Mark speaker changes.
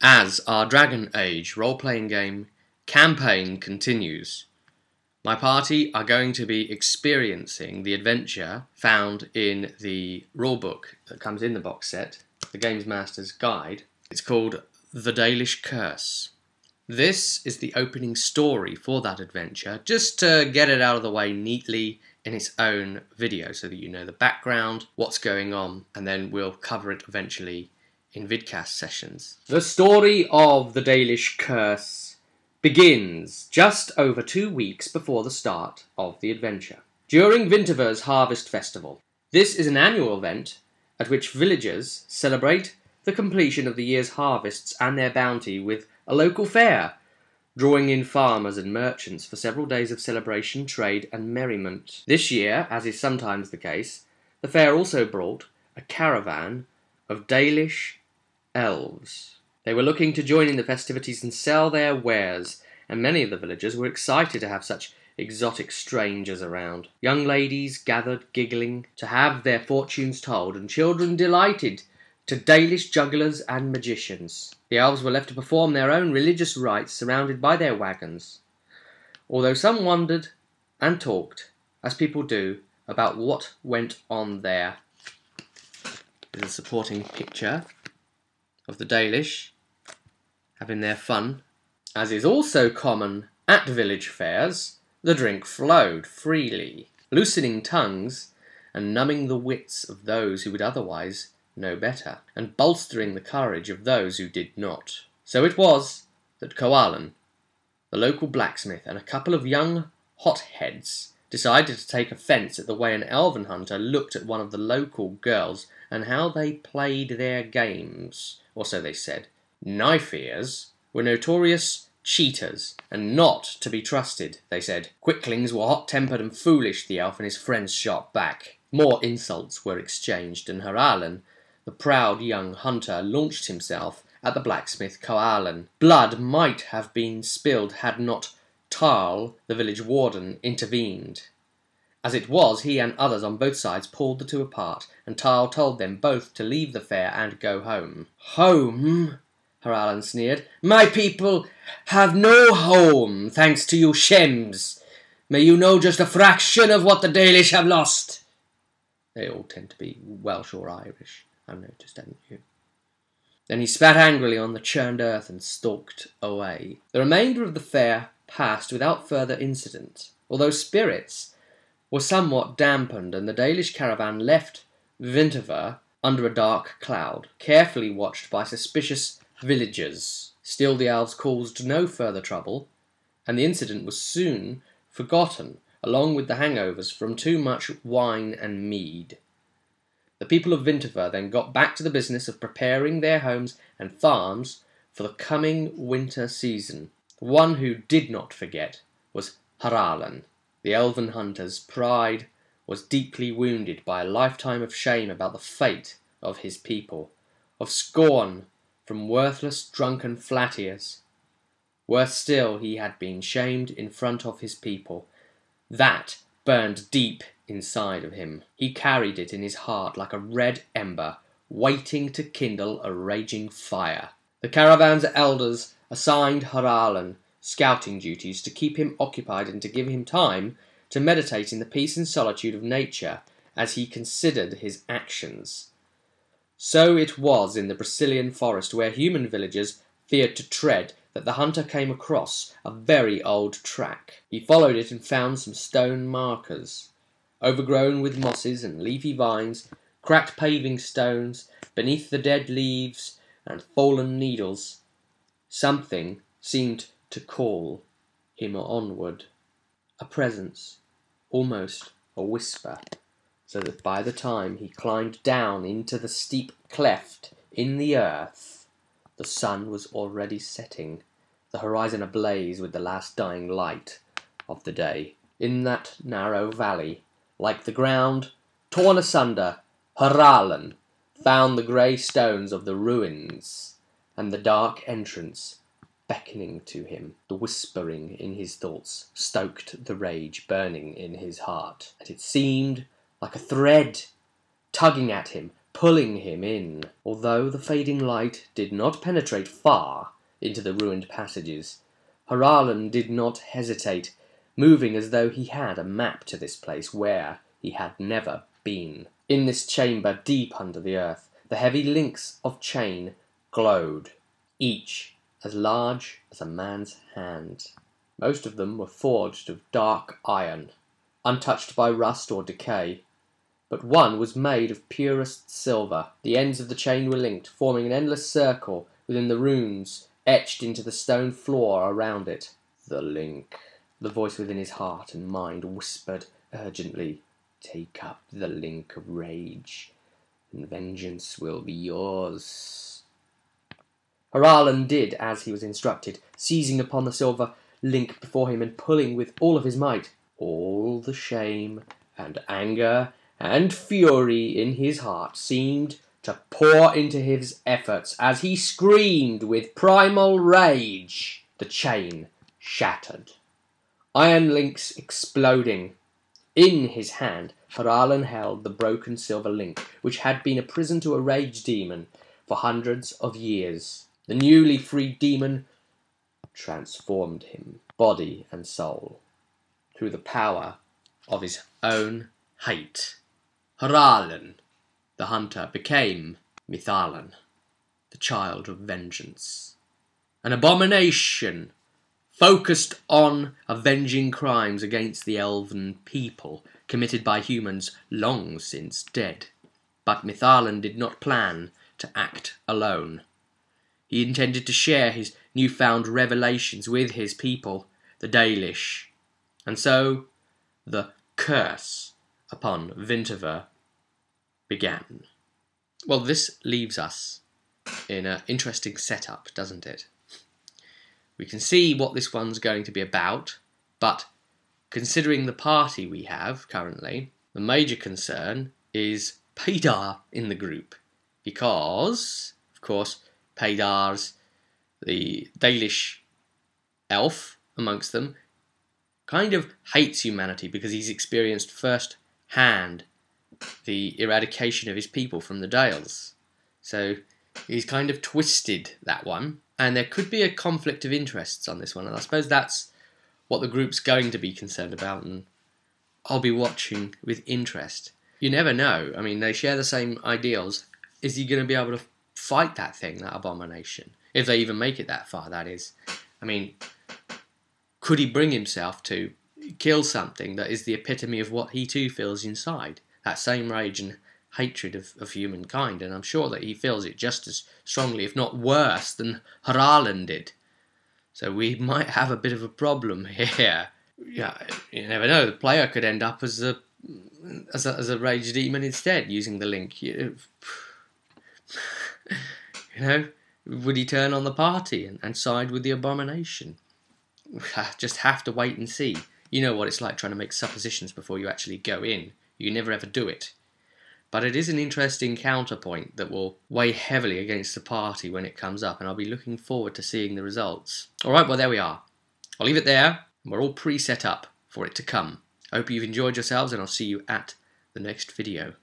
Speaker 1: As our Dragon Age role-playing game campaign continues, my party are going to be experiencing the adventure found in the rulebook that comes in the box set, the Games Master's Guide. It's called The Dalish Curse. This is the opening story for that adventure, just to get it out of the way neatly in its own video so that you know the background, what's going on, and then we'll cover it eventually in vidcast sessions. The story of The Dalish Curse begins just over 2 weeks before the start of the adventure, during Winterver's Harvest Festival. This is an annual event at which villagers celebrate the completion of the year's harvests and their bounty with a local fair, drawing in farmers and merchants for several days of celebration, trade and merriment. This year, as is sometimes the case, the fair also brought a caravan of Dalish elves. They were looking to join in the festivities and sell their wares, and many of the villagers were excited to have such exotic strangers around. Young ladies gathered giggling to have their fortunes told, and children delighted to Dalish jugglers and magicians. The elves were left to perform their own religious rites surrounded by their wagons, although some wondered and talked, as people do, about what went on there. There's a supporting picture of the Dalish having their fun. As is also common at village fairs, the drink flowed freely, loosening tongues and numbing the wits of those who would otherwise know better, and bolstering the courage of those who did not. So it was that Koalan, the local blacksmith, and a couple of young hotheads decided to take offence at the way an elven hunter looked at one of the local girls and how they played their games, or so they said. Knife-ears were notorious cheaters, and not to be trusted, they said. Quicklings were hot-tempered and foolish, the elf and his friends shot back. More insults were exchanged, and Haralen, the proud young hunter, launched himself at the blacksmith Koalan. Blood might have been spilled had not Tarl, the village warden, intervened. As it was, he and others on both sides pulled the two apart, and Tarl told them both to leave the fair and go home. Home? Haralen sneered. My people have no home, thanks to you Shems. May you know just a fraction of what the Dalish have lost. They all tend to be Welsh or Irish, I've noticed, haven't you? Then he spat angrily on the churned earth and stalked away. The remainder of the fair passed without further incident, although spirits were somewhat dampened, and the Dalish caravan left Winterver under a dark cloud, carefully watched by suspicious villagers. Still, the elves caused no further trouble, and the incident was soon forgotten, along with the hangovers from too much wine and mead. The people of Winterver then got back to the business of preparing their homes and farms for the coming winter season. The one who did not forget was Haralen. The elven hunter's pride was deeply wounded by a lifetime of shame about the fate of his people, of scorn from worthless drunken flat-ears. Worse still, he had been shamed in front of his people. That burned deep inside of him. He carried it in his heart like a red ember, waiting to kindle a raging fire. The caravan's elders assigned Haralen scouting duties to keep him occupied and to give him time to meditate in the peace and solitude of nature as he considered his actions. So it was in the Brazilian forest, where human villagers feared to tread, that the hunter came across a very old track. He followed it and found some stone markers, overgrown with mosses and leafy vines, cracked paving stones, beneath the dead leaves and fallen needles. Something seemed to call him onward, a presence, almost a whisper, so that by the time he climbed down into the steep cleft in the earth, the sun was already setting, the horizon ablaze with the last dying light of the day. In that narrow valley, like the ground torn asunder, Haralen found the grey stones of the ruins, and the dark entrance beckoning to him. The whispering in his thoughts stoked the rage burning in his heart, and it seemed like a thread tugging at him, pulling him in. Although the fading light did not penetrate far into the ruined passages, Harlan did not hesitate, moving as though he had a map to this place where he had never been. In this chamber deep under the earth, the heavy links of chain glowed, each as large as a man's hand. Most of them were forged of dark iron, untouched by rust or decay, but one was made of purest silver. The ends of the chain were linked, forming an endless circle within the runes etched into the stone floor around it. The link. The voice within his heart and mind whispered urgently, "Take up the link of rage, and vengeance will be yours." Harlan did as he was instructed, seizing upon the silver link before him and pulling with all of his might. All the shame and anger and fury in his heart seemed to pour into his efforts as he screamed with primal rage. The chain shattered, iron links exploding. In his hand, Harlan held the broken silver link, which had been a prison to a rage demon for hundreds of years. The newly freed demon transformed him, body and soul, through the power of his own hate. Harlan, the hunter, became Mithalan, the child of vengeance, an abomination focused on avenging crimes against the elven people committed by humans long since dead. But Mithalan did not plan to act alone. He intended to share his newfound revelations with his people, the Dalish, and so the curse upon Vinterver began. Well, this leaves us in an interesting setup, doesn't it? We can see what this one's going to be about, but considering the party we have currently, the major concern is Paydar in the group, because, of course, Paydar's the Dalish elf amongst them kind of hates humanity because he's experienced first-hand the eradication of his people from the Dales. So he's kind of twisted that one, and there could be a conflict of interests on this one, and I suppose that's what the group's going to be concerned about, and I'll be watching with interest. You never know. I mean, they share the same ideals. Is he going to be able to fight that thing, that abomination? If they even make it that far, that is. I mean, could he bring himself to kill something that is the epitome of what he too feels inside? That same rage and hatred of humankind, and I'm sure that he feels it just as strongly, if not worse, than Harlan did. So we might have a bit of a problem here. Yeah, you never know. The player could end up as a rage demon instead, using the link. You know, would he turn on the party and side with the abomination? Just have to wait and see. You know what it's like trying to make suppositions before you actually go in. You never ever do it. But it is an interesting counterpoint that will weigh heavily against the party when it comes up, and I'll be looking forward to seeing the results. Alright, well there we are. I'll leave it there. We're all pre-set up for it to come. I hope you've enjoyed yourselves, and I'll see you at the next video.